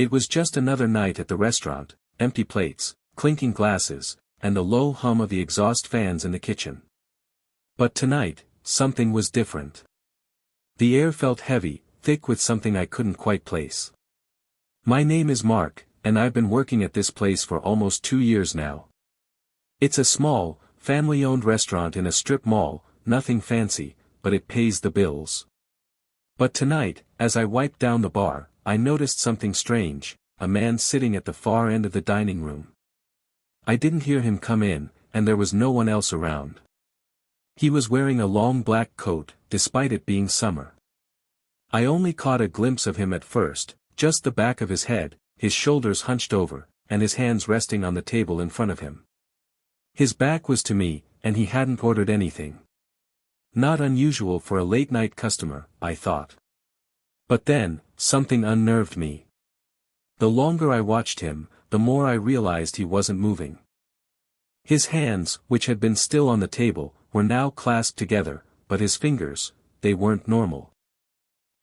It was just another night at the restaurant, empty plates, clinking glasses, and the low hum of the exhaust fans in the kitchen. But tonight, something was different. The air felt heavy, thick with something I couldn't quite place. My name is Mark, and I've been working at this place for almost 2 years now. It's a small, family-owned restaurant in a strip mall, nothing fancy, but it pays the bills. But tonight, as I wiped down the bar, I noticed something strange, a man sitting at the far end of the dining room. I didn't hear him come in, and there was no one else around. He was wearing a long black coat, despite it being summer. I only caught a glimpse of him at first, just the back of his head, his shoulders hunched over, and his hands resting on the table in front of him. His back was to me, and he hadn't ordered anything. Not unusual for a late-night customer, I thought. But then, something unnerved me. The longer I watched him, the more I realized he wasn't moving. His hands, which had been still on the table, were now clasped together, but his fingers, they weren't normal.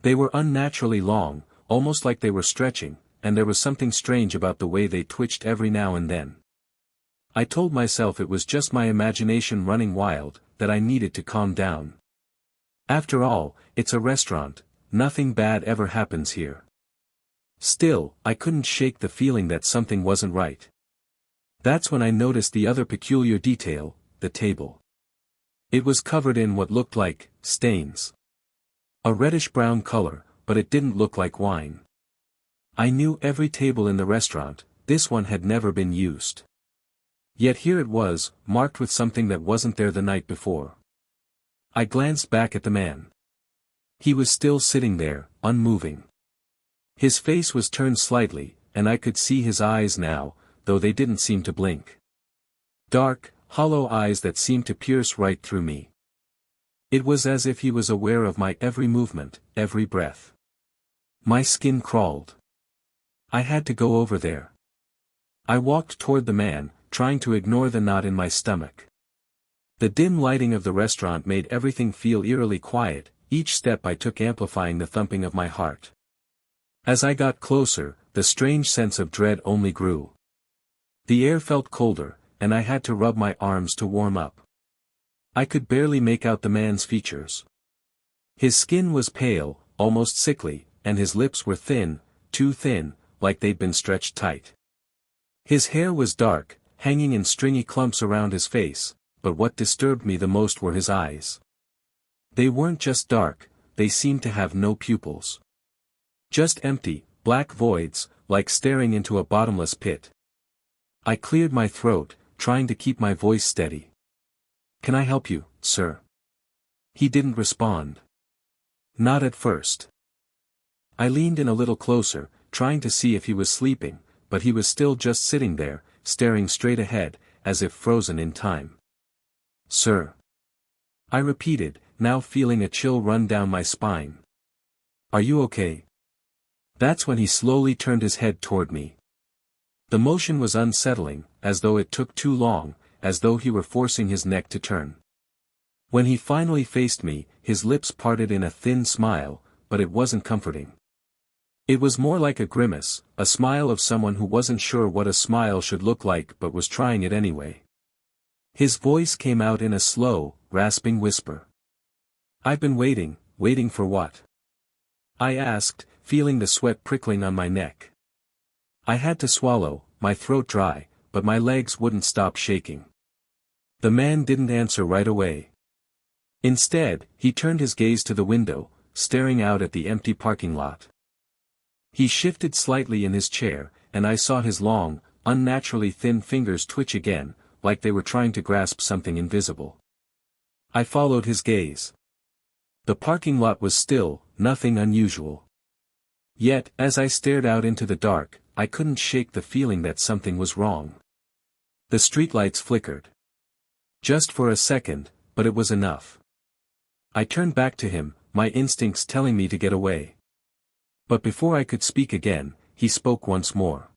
They were unnaturally long, almost like they were stretching, and there was something strange about the way they twitched every now and then. I told myself it was just my imagination running wild, that I needed to calm down. After all, it's a restaurant, nothing bad ever happens here. Still, I couldn't shake the feeling that something wasn't right. That's when I noticed the other peculiar detail, the table. It was covered in what looked like stains. A reddish-brown color, but it didn't look like wine. I knew every table in the restaurant, this one had never been used. Yet here it was, marked with something that wasn't there the night before. I glanced back at the man. He was still sitting there, unmoving. His face was turned slightly, and I could see his eyes now, though they didn't seem to blink. Dark, hollow eyes that seemed to pierce right through me. It was as if he was aware of my every movement, every breath. My skin crawled. I had to go over there. I walked toward the man, trying to ignore the knot in my stomach. The dim lighting of the restaurant made everything feel eerily quiet, each step I took amplifying the thumping of my heart. As I got closer, the strange sense of dread only grew. The air felt colder, and I had to rub my arms to warm up. I could barely make out the man's features. His skin was pale, almost sickly, and his lips were thin, too thin, like they'd been stretched tight. His hair was dark, hanging in stringy clumps around his face, but what disturbed me the most were his eyes. They weren't just dark, they seemed to have no pupils. Just empty, black voids, like staring into a bottomless pit. I cleared my throat, trying to keep my voice steady. "Can I help you, sir?" He didn't respond. Not at first. I leaned in a little closer, trying to see if he was sleeping, but he was still just sitting there, staring straight ahead, as if frozen in time. "Sir?" I repeated, now feeling a chill run down my spine. "Are you okay?" That's when he slowly turned his head toward me. The motion was unsettling, as though it took too long, as though he were forcing his neck to turn. When he finally faced me, his lips parted in a thin smile, but it wasn't comforting. It was more like a grimace, a smile of someone who wasn't sure what a smile should look like but was trying it anyway. His voice came out in a slow, rasping whisper. "I've been waiting for what?" I asked, feeling the sweat prickling on my neck. I had to swallow, my throat dry, but my legs wouldn't stop shaking. The man didn't answer right away. Instead, he turned his gaze to the window, staring out at the empty parking lot. He shifted slightly in his chair, and I saw his long, unnaturally thin fingers twitch again, like they were trying to grasp something invisible. I followed his gaze. The parking lot was still, nothing unusual. Yet, as I stared out into the dark, I couldn't shake the feeling that something was wrong. The streetlights flickered. Just for a second, but it was enough. I turned back to him, my instincts telling me to get away. But before I could speak again, he spoke once more.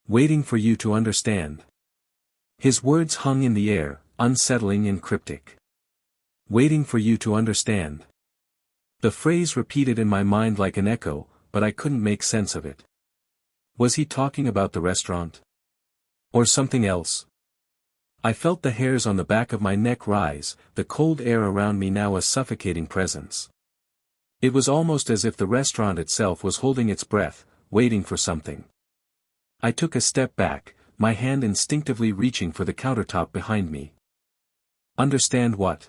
"Waiting for you to understand." His words hung in the air, unsettling and cryptic. "Waiting for you to understand." The phrase repeated in my mind like an echo, but I couldn't make sense of it. Was he talking about the restaurant? Or something else? I felt the hairs on the back of my neck rise, the cold air around me now a suffocating presence. It was almost as if the restaurant itself was holding its breath, waiting for something. I took a step back, my hand instinctively reaching for the countertop behind me. Understand what?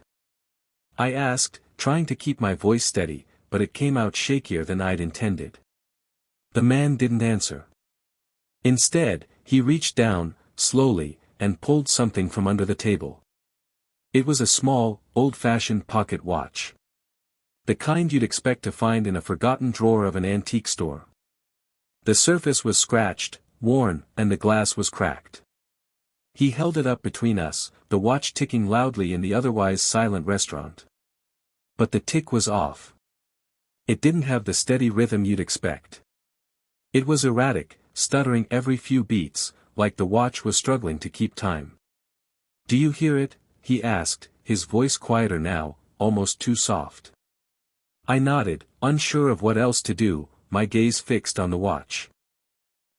I asked, trying to keep my voice steady, but it came out shakier than I'd intended. The man didn't answer. Instead, he reached down, slowly, and pulled something from under the table. It was a small, old-fashioned pocket watch. The kind you'd expect to find in a forgotten drawer of an antique store. The surface was scratched, worn, and the glass was cracked. He held it up between us, the watch ticking loudly in the otherwise silent restaurant. But the tick was off. It didn't have the steady rhythm you'd expect. It was erratic, stuttering every few beats, like the watch was struggling to keep time. "Do you hear it?" he asked, his voice quieter now, almost too soft. I nodded, unsure of what else to do, my gaze fixed on the watch.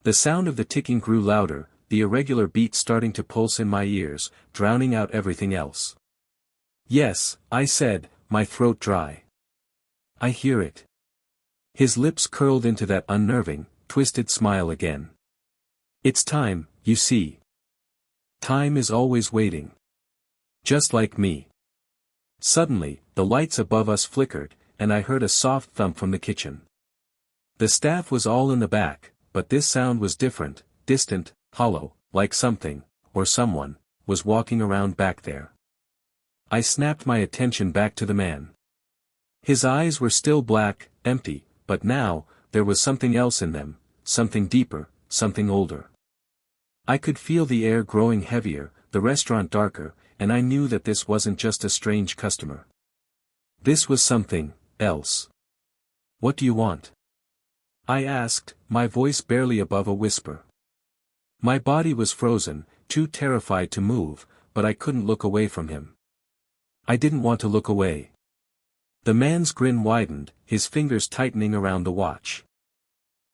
The sound of the ticking grew louder, the irregular beat starting to pulse in my ears, drowning out everything else. "Yes," I said, my throat dry. "I hear it." His lips curled into that unnerving, twisted smile again. "It's time, you see. Time is always waiting. Just like me." Suddenly, the lights above us flickered, and I heard a soft thump from the kitchen. The staff was all in the back, but this sound was different, distant, hollow, like something, or someone, was walking around back there. I snapped my attention back to the man. His eyes were still black, empty, but now, there was something else in them, something deeper, something older. I could feel the air growing heavier, the restaurant darker, and I knew that this wasn't just a strange customer. This was something else. "What do you want?" I asked, my voice barely above a whisper. My body was frozen, too terrified to move, but I couldn't look away from him. I didn't want to look away. The man's grin widened, his fingers tightening around the watch.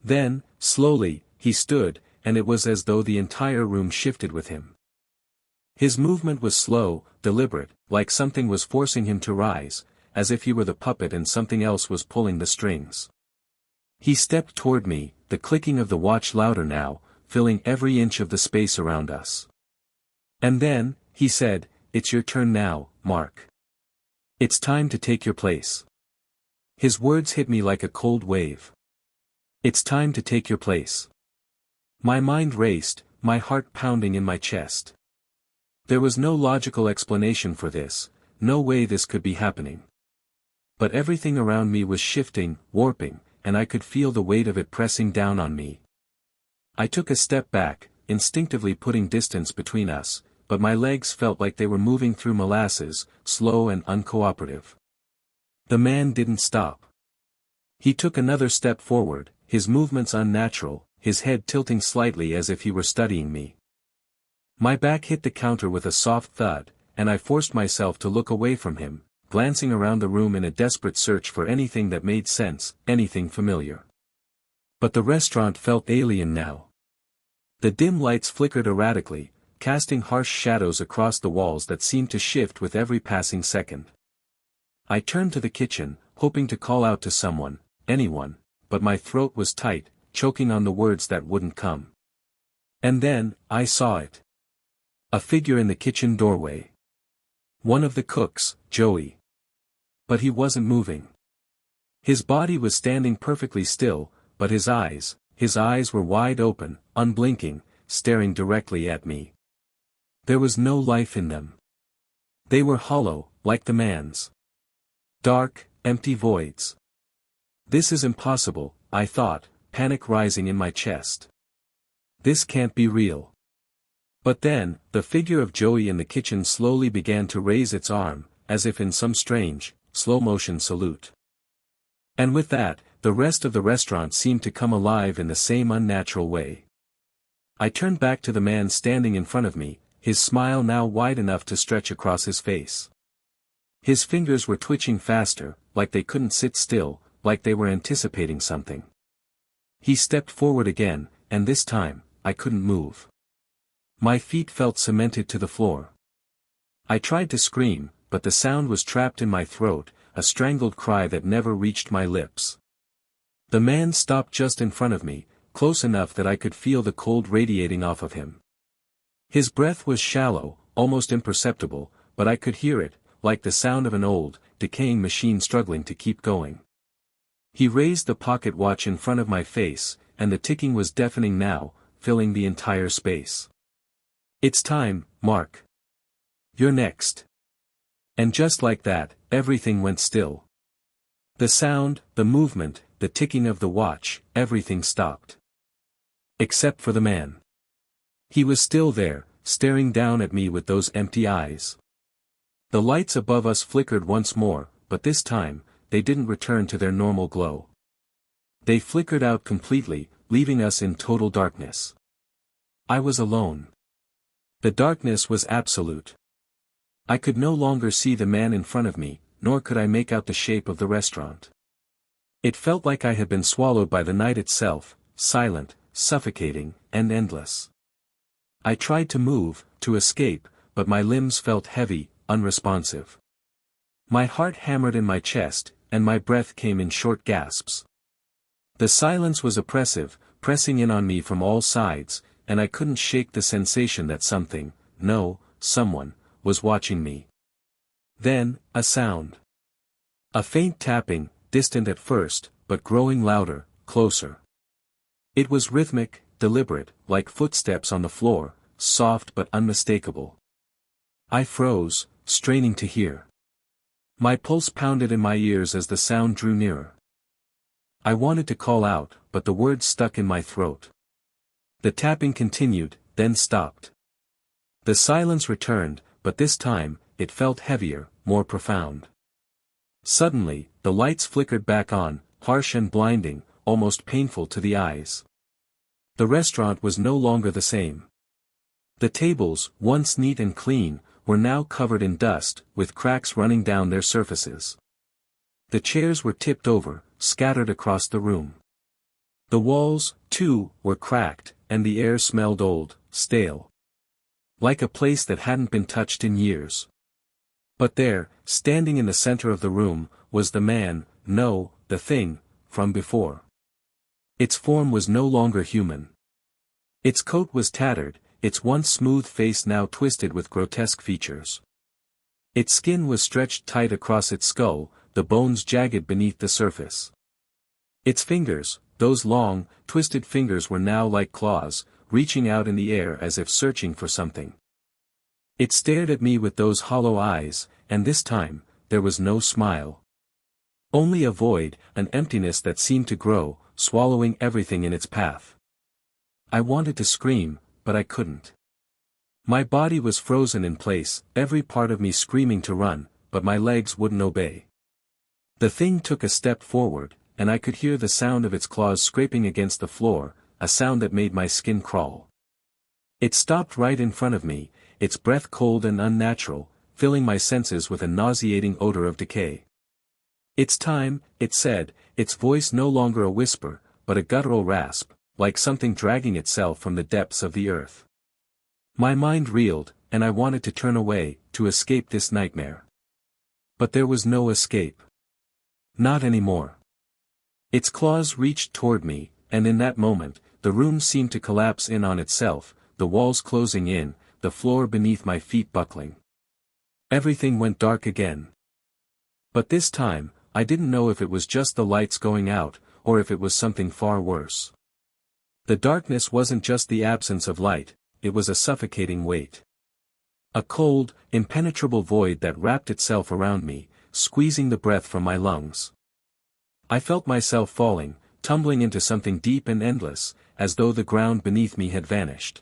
Then, slowly, he stood, and it was as though the entire room shifted with him. His movement was slow, deliberate, like something was forcing him to rise, as if he were the puppet and something else was pulling the strings. He stepped toward me, the clicking of the watch louder now, filling every inch of the space around us. And then, he said, "It's your turn now, Mark. It's time to take your place." His words hit me like a cold wave. "It's time to take your place." My mind raced, my heart pounding in my chest. There was no logical explanation for this, no way this could be happening. But everything around me was shifting, warping, and I could feel the weight of it pressing down on me. I took a step back, instinctively putting distance between us, but my legs felt like they were moving through molasses, slow and uncooperative. The man didn't stop. He took another step forward, his movements unnatural, his head tilting slightly as if he were studying me. My back hit the counter with a soft thud, and I forced myself to look away from him, glancing around the room in a desperate search for anything that made sense, anything familiar. But the restaurant felt alien now. The dim lights flickered erratically, casting harsh shadows across the walls that seemed to shift with every passing second. I turned to the kitchen, hoping to call out to someone, anyone, but my throat was tight, choking on the words that wouldn't come. And then, I saw it. A figure in the kitchen doorway. One of the cooks, Joey. But he wasn't moving. His body was standing perfectly still, but his eyes were wide open, unblinking, staring directly at me. There was no life in them. They were hollow, like the man's. Dark, empty voids. This is impossible, I thought, panic rising in my chest. This can't be real. But then, the figure of Joey in the kitchen slowly began to raise its arm, as if in some strange, slow-motion salute. And with that, the rest of the restaurant seemed to come alive in the same unnatural way. I turned back to the man standing in front of me, his smile now wide enough to stretch across his face. His fingers were twitching faster, like they couldn't sit still, like they were anticipating something. He stepped forward again, and this time, I couldn't move. My feet felt cemented to the floor. I tried to scream, but the sound was trapped in my throat, a strangled cry that never reached my lips. The man stopped just in front of me, close enough that I could feel the cold radiating off of him. His breath was shallow, almost imperceptible, but I could hear it, like the sound of an old, decaying machine struggling to keep going. He raised the pocket watch in front of my face, and the ticking was deafening now, filling the entire space. "It's time, Mark. You're next." And just like that, everything went still. The sound, the movement, the ticking of the watch, everything stopped. Except for the man. He was still there, staring down at me with those empty eyes. The lights above us flickered once more, but this time, they didn't return to their normal glow. They flickered out completely, leaving us in total darkness. I was alone. The darkness was absolute. I could no longer see the man in front of me, nor could I make out the shape of the restaurant. It felt like I had been swallowed by the night itself, silent, suffocating, and endless. I tried to move, to escape, but my limbs felt heavy, unresponsive. My heart hammered in my chest, and my breath came in short gasps. The silence was oppressive, pressing in on me from all sides, and I couldn't shake the sensation that something, no, someone, was watching me. Then, a sound. A faint tapping, distant at first, but growing louder, closer. It was rhythmic, deliberate, like footsteps on the floor, soft but unmistakable. I froze, straining to hear. My pulse pounded in my ears as the sound drew nearer. I wanted to call out, but the words stuck in my throat. The tapping continued, then stopped. The silence returned, but this time, it felt heavier, more profound. Suddenly, the lights flickered back on, harsh and blinding, almost painful to the eyes. The restaurant was no longer the same. The tables, once neat and clean, were now covered in dust, with cracks running down their surfaces. The chairs were tipped over, scattered across the room. The walls, too, were cracked, and the air smelled old, stale. Like a place that hadn't been touched in years. But there, standing in the center of the room, was the man, no, the thing, from before. Its form was no longer human. Its coat was tattered, its once smooth face now twisted with grotesque features. Its skin was stretched tight across its skull, the bones jagged beneath the surface. Its fingers, those long, twisted fingers were now like claws, reaching out in the air as if searching for something. It stared at me with those hollow eyes, and this time, there was no smile. Only a void, an emptiness that seemed to grow, swallowing everything in its path. I wanted to scream, but I couldn't. My body was frozen in place, every part of me screaming to run, but my legs wouldn't obey. The thing took a step forward, and I could hear the sound of its claws scraping against the floor, a sound that made my skin crawl. It stopped right in front of me, its breath cold and unnatural, filling my senses with a nauseating odor of decay. "It's time," it said, its voice no longer a whisper, but a guttural rasp, like something dragging itself from the depths of the earth. My mind reeled, and I wanted to turn away, to escape this nightmare. But there was no escape. Not anymore. Its claws reached toward me, and in that moment, the room seemed to collapse in on itself, the walls closing in, the floor beneath my feet buckling. Everything went dark again. But this time, I didn't know if it was just the lights going out, or if it was something far worse. The darkness wasn't just the absence of light, it was a suffocating weight. A cold, impenetrable void that wrapped itself around me, squeezing the breath from my lungs. I felt myself falling, tumbling into something deep and endless, as though the ground beneath me had vanished.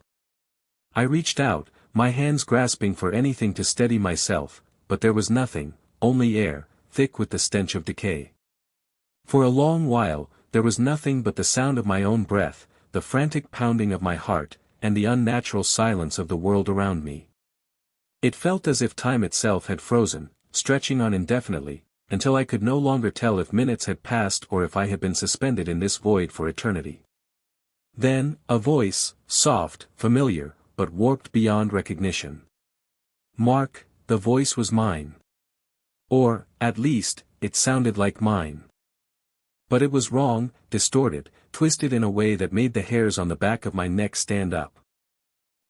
I reached out, my hands grasping for anything to steady myself, but there was nothing, only air, thick with the stench of decay. For a long while, there was nothing but the sound of my own breath, the frantic pounding of my heart, and the unnatural silence of the world around me. It felt as if time itself had frozen, stretching on indefinitely, until I could no longer tell if minutes had passed or if I had been suspended in this void for eternity. Then, a voice, soft, familiar, but warped beyond recognition. Mark, the voice was mine. Or, at least, it sounded like mine. But it was wrong, distorted, twisted in a way that made the hairs on the back of my neck stand up.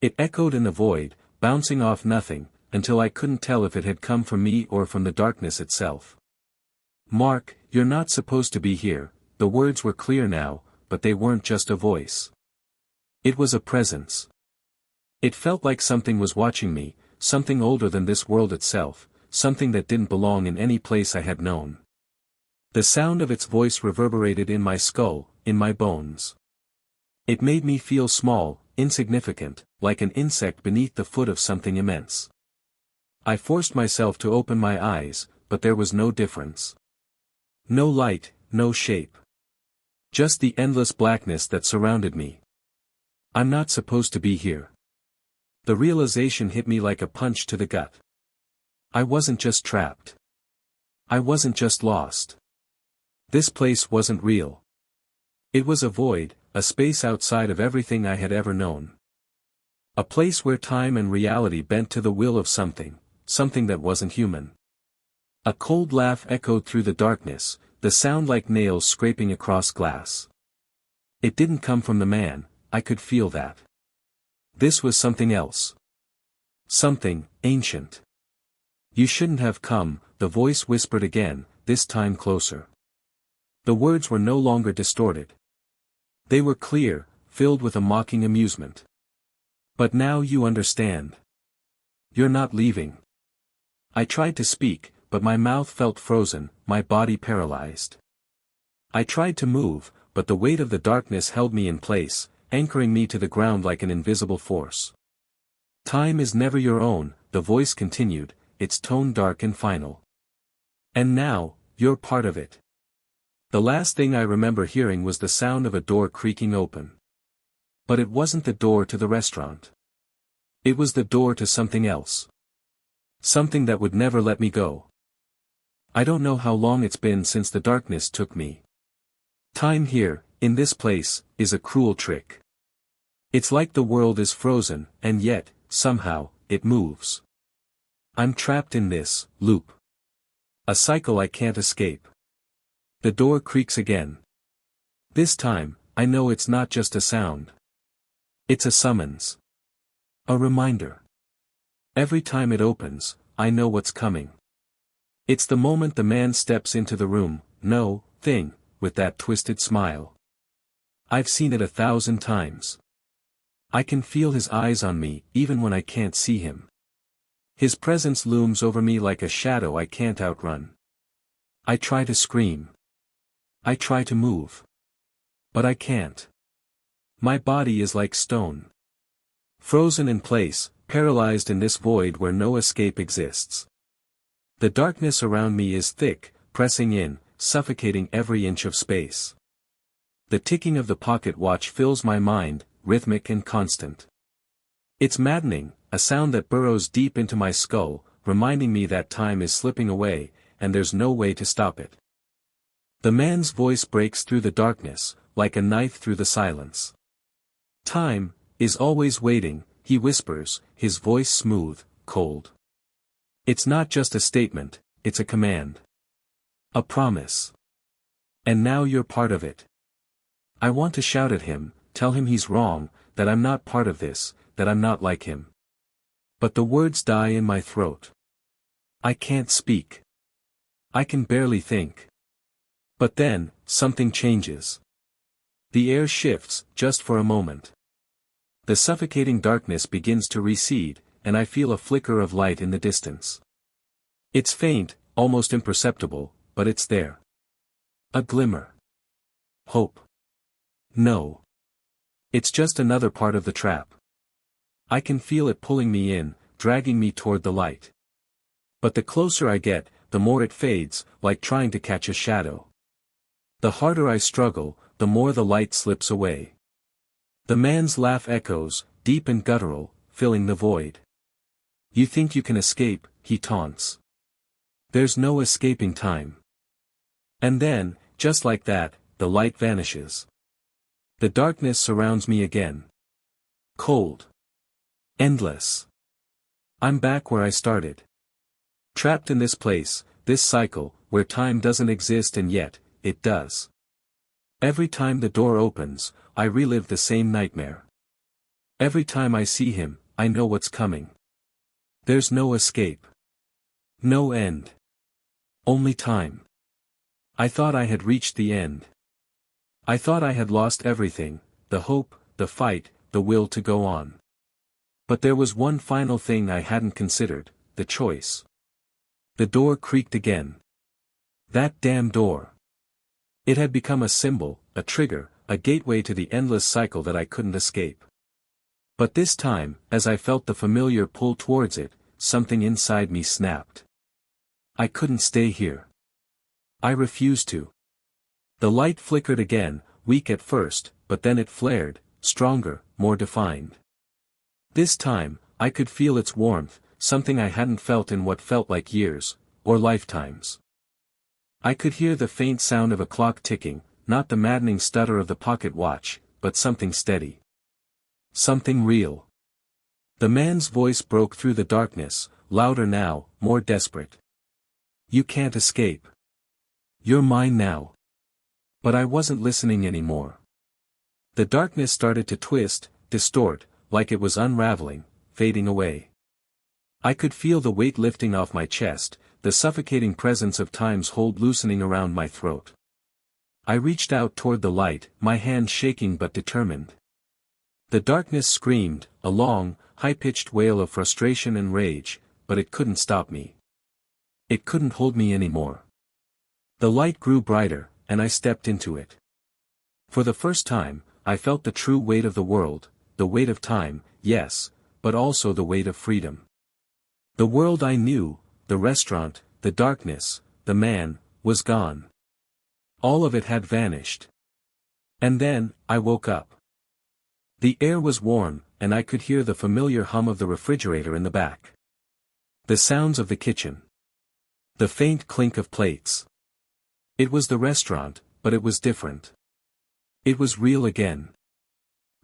It echoed in the void, bouncing off nothing, until I couldn't tell if it had come from me or from the darkness itself. Mark, you're not supposed to be here. The words were clear now, but they weren't just a voice. It was a presence. It felt like something was watching me, something older than this world itself, something that didn't belong in any place I had known. The sound of its voice reverberated in my skull, in my bones. It made me feel small, insignificant, like an insect beneath the foot of something immense. I forced myself to open my eyes, but there was no difference. No light, no shape. Just the endless blackness that surrounded me. I'm not supposed to be here. The realization hit me like a punch to the gut. I wasn't just trapped. I wasn't just lost. This place wasn't real. It was a void, a space outside of everything I had ever known. A place where time and reality bent to the will of something that wasn't human. A cold laugh echoed through the darkness, the sound like nails scraping across glass. It didn't come from the man, I could feel that. This was something else. Something ancient. You shouldn't have come, the voice whispered again, this time closer. The words were no longer distorted. They were clear, filled with a mocking amusement. But now you understand. You're not leaving. I tried to speak, but my mouth felt frozen, my body paralyzed. I tried to move, but the weight of the darkness held me in place, anchoring me to the ground like an invisible force. Time is never your own, the voice continued, its tone dark and final. And now, you're part of it. The last thing I remember hearing was the sound of a door creaking open. But it wasn't the door to the restaurant. It was the door to something else. Something that would never let me go. I don't know how long it's been since the darkness took me. Time here, in this place, is a cruel trick. It's like the world is frozen, and yet, somehow, it moves. I'm trapped in this loop. A cycle I can't escape. The door creaks again. This time, I know it's not just a sound. It's a summons. A reminder. Every time it opens, I know what's coming. It's the moment the man steps into the room, no thing, with that twisted smile. I've seen it 1,000 times. I can feel his eyes on me, even when I can't see him. His presence looms over me like a shadow I can't outrun. I try to scream. I try to move. But I can't. My body is like stone. Frozen in place, paralyzed in this void where no escape exists. The darkness around me is thick, pressing in, suffocating every inch of space. The ticking of the pocket watch fills my mind, rhythmic and constant. It's maddening, a sound that burrows deep into my skull, reminding me that time is slipping away, and there's no way to stop it. The man's voice breaks through the darkness, like a knife through the silence. Time is always waiting, he whispers, his voice smooth, cold. It's not just a statement, it's a command. A promise. And now you're part of it. I want to shout at him, tell him he's wrong, that I'm not part of this, that I'm not like him. But the words die in my throat. I can't speak. I can barely think. But then, something changes. The air shifts, just for a moment. The suffocating darkness begins to recede, and I feel a flicker of light in the distance. It's faint, almost imperceptible, but it's there. A glimmer. Hope. No. It's just another part of the trap. I can feel it pulling me in, dragging me toward the light. But the closer I get, the more it fades, like trying to catch a shadow. The harder I struggle, the more the light slips away. The man's laugh echoes, deep and guttural, filling the void. You think you can escape, he taunts. There's no escaping time. And then, just like that, the light vanishes. The darkness surrounds me again. Cold. Endless. I'm back where I started. Trapped in this place, this cycle, where time doesn't exist and yet, it does. Every time the door opens, I relive the same nightmare. Every time I see him, I know what's coming. There's no escape. No end. Only time. I thought I had reached the end. I thought I had lost everything, the hope, the fight, the will to go on. But there was one final thing I hadn't considered, the choice. The door creaked again. That damn door. It had become a symbol, a trigger, a gateway to the endless cycle that I couldn't escape. But this time, as I felt the familiar pull towards it, something inside me snapped. I couldn't stay here. I refused to. The light flickered again, weak at first, but then it flared, stronger, more defined. This time, I could feel its warmth, something I hadn't felt in what felt like years, or lifetimes. I could hear the faint sound of a clock ticking, not the maddening stutter of the pocket watch, but something steady. Something real. The man's voice broke through the darkness, louder now, more desperate. You can't escape. You're mine now. But I wasn't listening anymore. The darkness started to twist, distort, like it was unraveling, fading away. I could feel the weight lifting off my chest, the suffocating presence of time's hold loosening around my throat. I reached out toward the light, my hand shaking but determined. The darkness screamed, a long, high-pitched wail of frustration and rage, but it couldn't stop me. It couldn't hold me anymore. The light grew brighter, and I stepped into it. For the first time, I felt the true weight of the world, the weight of time, yes, but also the weight of freedom. The world I knew, the restaurant, the darkness, the man, was gone. All of it had vanished. And then, I woke up. The air was warm, and I could hear the familiar hum of the refrigerator in the back. The sounds of the kitchen. The faint clink of plates. It was the restaurant, but it was different. It was real again.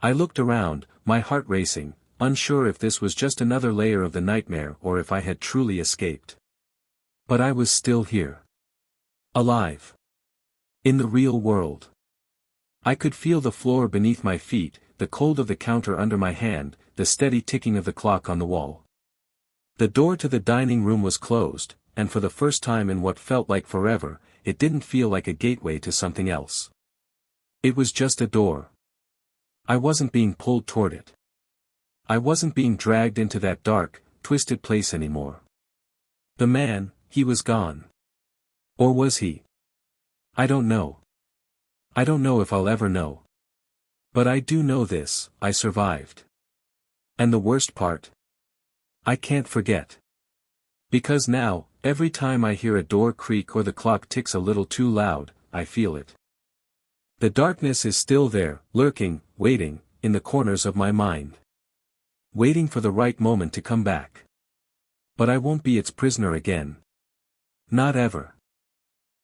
I looked around, my heart racing, unsure if this was just another layer of the nightmare or if I had truly escaped. But I was still here. Alive. In the real world. I could feel the floor beneath my feet, the cold of the counter under my hand, the steady ticking of the clock on the wall. The door to the dining room was closed, and for the first time in what felt like forever, it didn't feel like a gateway to something else. It was just a door. I wasn't being pulled toward it. I wasn't being dragged into that dark, twisted place anymore. The man, he was gone. Or was he? I don't know. I don't know if I'll ever know. But I do know this, I survived. And the worst part? I can't forget. Because now, every time I hear a door creak or the clock ticks a little too loud, I feel it. The darkness is still there, lurking, waiting, in the corners of my mind. Waiting for the right moment to come back. But I won't be its prisoner again. Not ever.